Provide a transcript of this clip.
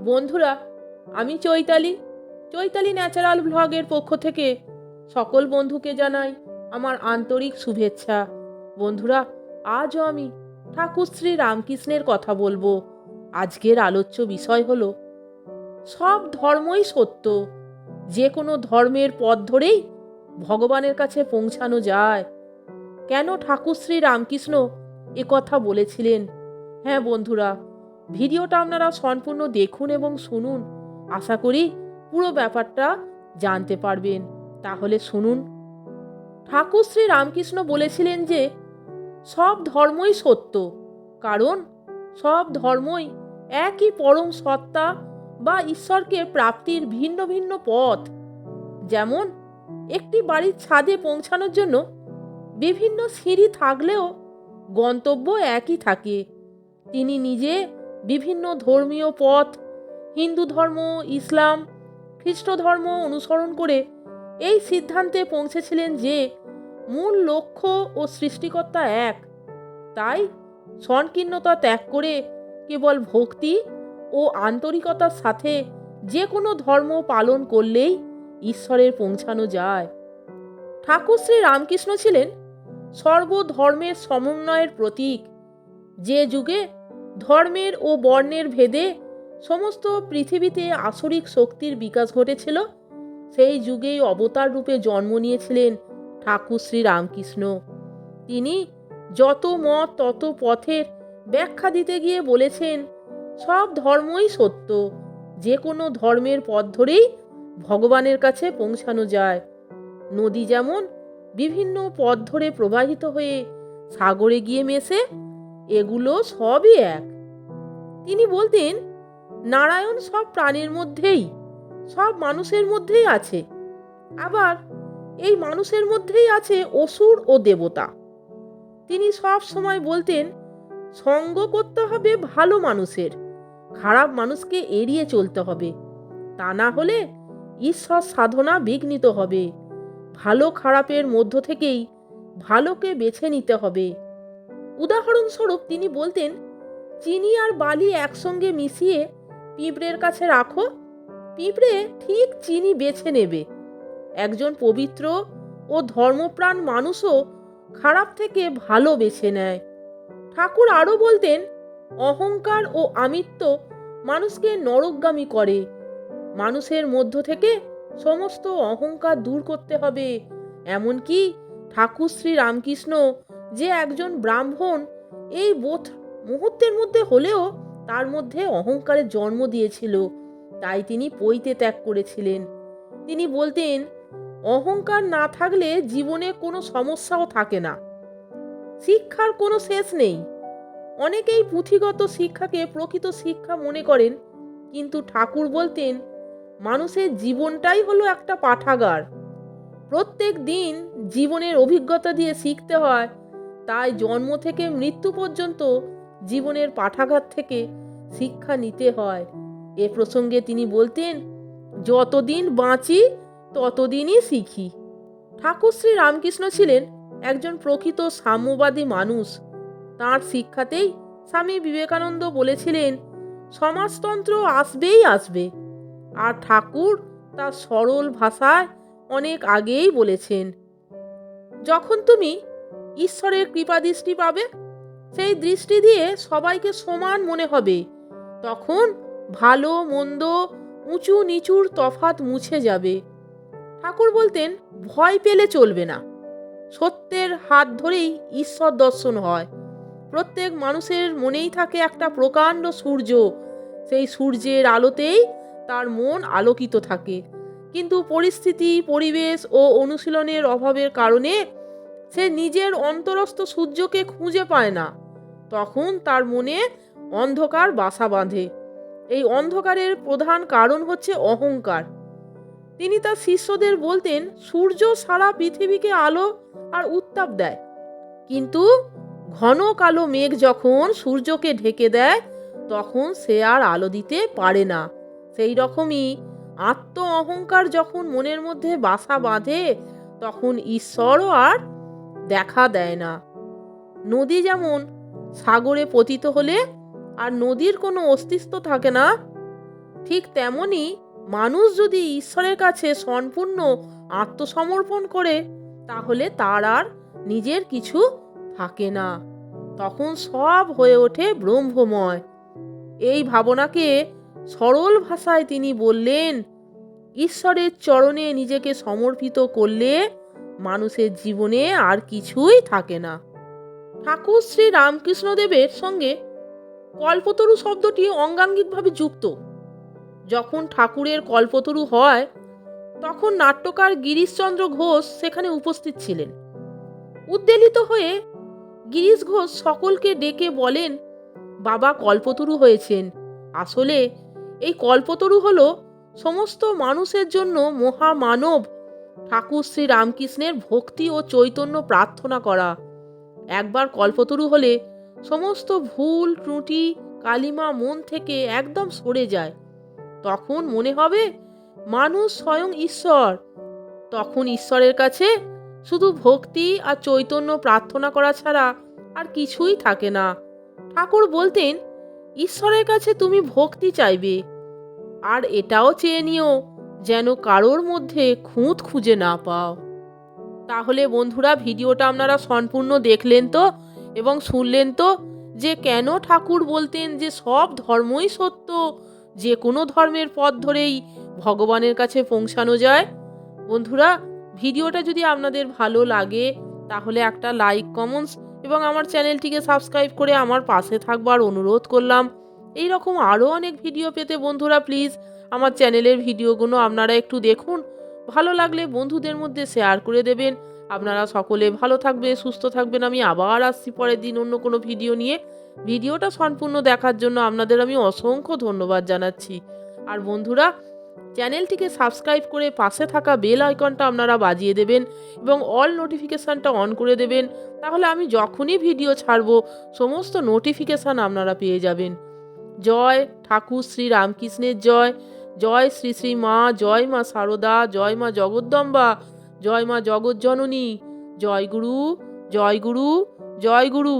বন্ধুরা, আমি চৈতালি। চৈতালি ন্যাচারাল ভ্লগের পক্ষ থেকে সকল বন্ধুকে জানাই আমার আন্তরিক শুভেচ্ছা। বন্ধুরা, আজও আমি ঠাকুর শ্রী রামকৃষ্ণের কথা বলবো। আজকের আলোচ্য বিষয় হলো সব ধর্মই সত্য, যে কোনো ধর্মের পথ ধরেই ভগবানের কাছে পৌঁছানো যায়। কেন ঠাকুর শ্রী রামকৃষ্ণ কথা বলেছিলেন? হ্যাঁ বন্ধুরা, ভিডিওটা আপনারা সম্পূর্ণ দেখুন এবং শুনুন। আশা করি পুরো ব্যাপারটা জানতে পারবেন। তাহলে শুনুন। ঠাকুর শ্রী রামকৃষ্ণ বলেছিলেন যে সব ধর্মই সত্য, কারণ সব ধর্মই একই পরম সত্তা বা ঈশ্বরকে প্রাপ্তির ভিন্ন ভিন্ন পথ। যেমন একটি বাড়ির ছাদে পৌঁছানোর জন্য বিভিন্ন সিঁড়ি থাকলেও গন্তব্য একই থাকে। তিনি নিজে বিভিন্ন ধর্মীয় পথ, হিন্দু ধর্ম, ইসলাম, খ্রিস্ট ধর্ম অনুসরণ করে এই সিদ্ধান্তে পৌঁছেছিলেন যে মূল লক্ষ্য ও সৃষ্টিকর্তা এক। তাই সংকীর্ণতা ত্যাগ করে কেবল ভক্তি ও আন্তরিকতার সাথে যে কোনো ধর্ম পালন করলেই ঈশ্বরের পৌঁছানো যায়। ঠাকুর শ্রী রামকৃষ্ণ ছিলেন সর্বধর্মের সমন্বয়ের প্রতীক। যে যুগে ধর্মের ও বর্ণের ভেদে সমস্ত পৃথিবীতে আসরিক শক্তির বিকাশ ঘটেছিল, সেই যুগেই অবতার রূপে জন্ম নিয়েছিলেন ঠাকুর শ্রী রামকৃষ্ণ। তিনি যত মত তত পথের ব্যাখ্যা দিতে গিয়ে বলেছেন সব ধর্মই সত্য, যে কোনো ধর্মের পথ ধরেই ভগবানের কাছে পৌঁছানো যায়। নদী যেমন বিভিন্ন পথ ধরে প্রবাহিত হয়ে সাগরে গিয়ে মেশে, এগুলো সবই এক। তিনি বলতেন নারায়ণ সব প্রাণীর মধ্যেই, সব মানুষের মধ্যেই আছে। আবার এই মানুষের মধ্যেই আছে অসুর ও দেবতা। তিনি সব সময় বলতেন সঙ্গ করতে হবে ভালো মানুষের, খারাপ মানুষকে এড়িয়ে চলতে হবে। তা না হলে ঈশ্বর সাধনা বিঘ্নিত হবে। ভালো খারাপের মধ্য থেকেই ভালোকে বেছে নিতে হবে। উদাহরণস্বরূপ তিনি বলতেন চিনি আর বালি একসঙ্গে মিশিয়ে পিঁপড়ের কাছে রাখো, পিঁপড়ে ঠিক চিনি বেছে নেবে। একজন পবিত্র ও ধর্মপ্রাণ মানুষও খারাপ থেকে ভালো বেছে নেয়। ঠাকুর আরও বলতেন অহংকার ও আমিত্ব মানুষকে নরকগামী করে। মানুষের মধ্য থেকে সমস্ত অহংকার দূর করতে হবে। এমনকি ঠাকুর শ্রী রামকৃষ্ণ যে একজন ব্রাহ্মণ, এই বোধ মুহূর্তের মধ্যে হলেও তার মধ্যে অহংকারের জন্ম দিয়েছিল, তাই তিনি পৈতে ত্যাগ করেছিলেন। তিনি বলতেন অহংকার না থাকলে জীবনে কোনো সমস্যাও থাকে না, শিক্ষার কোনো শেষ নেই। অনেকেই পুঁথিগত শিক্ষাকে প্রকৃত শিক্ষা মনে করেন, কিন্তু ঠাকুর বলতেন মানুষের জীবনটাই হলো একটা পাঠাগার। প্রত্যেক দিন জীবনের অভিজ্ঞতা দিয়ে শিখতে হয়, তাই জন্ম থেকে মৃত্যু পর্যন্ত জীবনের পাঠাগার থেকে শিক্ষা নিতে হয়। এ প্রসঙ্গে তিনি বলতেন যতদিন বাঁচি ততদিনই শিখি। ঠাকুর শ্রী রামকৃষ্ণ ছিলেন একজন প্রকৃত সাম্যবাদী মানুষ। তাঁর শিক্ষাতেই স্বামী বিবেকানন্দ বলেছিলেন সমাজতন্ত্র আসবেই আসবে, আর ঠাকুর তার সরল ভাষায় অনেক আগেই বলেছেন যখন তুমি ঈশ্বরের কৃপা দৃষ্টি পাবে, সেই দৃষ্টি দিয়ে সবাইকে সমান মনে হবে, তখন ভালো মন্দ উঁচু নিচুর তফাৎ মুছে যাবে। ঠাকুর বলতেন ভয় পেলে চলবে না, সত্যের হাত ধরেই ঈশ্বর দর্শন হয়। প্রত্যেক মানুষের মনেই থাকে একটা প্রকাণ্ড সূর্য, সেই সূর্যের আলোতেই তার মন আলোকিত থাকে। কিন্তু পরিস্থিতি, পরিবেশ ও অনুশীলনের অভাবের কারণে সে নিজের অন্তরস্থ সূর্যকে খুঁজে পায় না। তখন তার মনে অন্ধকার বাসা বাঁধে। এই অন্ধকারের প্রধান কারণ হচ্ছে অহংকার। তিনি তার শিষ্যদের বলতেন সূর্য সারা পৃথিবীকে আলো আর উত্তাপ দেয়, কিন্তু ঘন কালো মেঘ যখন সূর্যকে ঢেকে দেয় তখন সে আর আলো দিতে পারে না। সেই রকমই আত্ম অহংকার যখন মনের মধ্যে বাসা বাঁধে তখন ঈশ্বরও আর দেখা দেয় না। নদী যেমন সাগরে পতিত হলে আর নদীর কোনো অস্তিত্ব থাকে না, ঠিক তেমনি মানুষ যদি ঈশ্বরের কাছে সম্পূর্ণ আত্মসমর্পণ করে, তাহলে তার আর নিজের কিছু থাকে না। তখন সব হয়ে ওঠে ব্রহ্মময়। এই ভাবনাকে সরল ভাষায় তিনি বললেন, ঈশ্বরের চরণে নিজেকে সমর্পিত করলে মানুষের জীবনে আর কিছুই থাকে না। ঠাকুর শ্রী রামকৃষ্ণদেবের সঙ্গে কল্পতরু শব্দটি অঙ্গাঙ্গিকভাবে যুক্ত। যখন ঠাকুরের কল্পতরু হয়, তখন নাট্যকার গিরিশচন্দ্র ঘোষ সেখানে উপস্থিত ছিলেন। উদ্বেলিত হয়ে গিরিশ ঘোষ সকলকে ডেকে বলেন, বাবা কল্পতরু হয়েছেন। আসলে এই কল্পতরু হলো সমস্ত মানুষের জন্য মহামানব ঠাকুর শ্রী রামকৃষ্ণের ভক্তি ও চৈতন্য প্রার্থনা করা। একবার কল্পতরু হলে সমস্ত ভুল ত্রুটি কালিমা মন থেকে একদম সরে যায়। তখন মনে হবে মানুষ স্বয়ং ঈশ্বর। তখন ঈশ্বরের কাছে শুধু ভক্তি আর চৈতন্য প্রার্থনা করা ছাড়া আর কিছুই থাকে না। ঠাকুর বলতেন, ঈশ্বরের কাছে তুমি ভক্তি চাইবে, আর এটাও চেয়ে নিও যেন কারোর মধ্যে খুঁত খুঁজে না পাও। তাহলে বন্ধুরা, ভিডিওটা আপনারা সম্পূর্ণ দেখলেন তো এবং শুনলেন তো যে কেন ঠাকুর বলতেন যে সব ধর্মই সত্য, যে কোনো ধর্মের পথ ধরেই ভগবানের কাছে পৌঁছানো যায়। বন্ধুরা, ভিডিওটা যদি আপনাদের ভালো লাগে তাহলে একটা লাইক, কমেন্টস এবং আমার চ্যানেলটিকে সাবস্ক্রাইব করে আমার পাশে থাকবার অনুরোধ করলাম। এই রকম আরও অনেক ভিডিও পেতে বন্ধুরা প্লিজ আমার চ্যানেলের ভিডিওগুলো আপনারা একটু দেখুন। ভালো লাগলে বন্ধুদের মধ্যে শেয়ার করে দেবেন। আপনারা সকলে ভালো থাকবে, সুস্থ থাকবেন। আমি আবার আসছি পরের দিন অন্য কোনো ভিডিও নিয়ে। ভিডিওটা সম্পূর্ণ দেখার জন্য আপনাদের আমি অসংখ্য ধন্যবাদ জানাচ্ছি। আর বন্ধুরা, চ্যানেলটিকে সাবস্ক্রাইব করে পাশে থাকা বেল আইকনটা আপনারা বাজিয়ে দেবেন এবং অল নোটিফিকেশানটা অন করে দেবেন। তাহলে আমি যখনই ভিডিও ছাড়বো সমস্ত নোটিফিকেশান আপনারা পেয়ে যাবেন। জয় ঠাকুর শ্রী রামকৃষ্ণের জয়। জয় শ্রী শ্রী মা, জয় মা সারদা, জয় মা জগদ্দম্বা, জয় মা জগজ্জননী। জয় গুরু, জয় গুরু, জয় গুরু।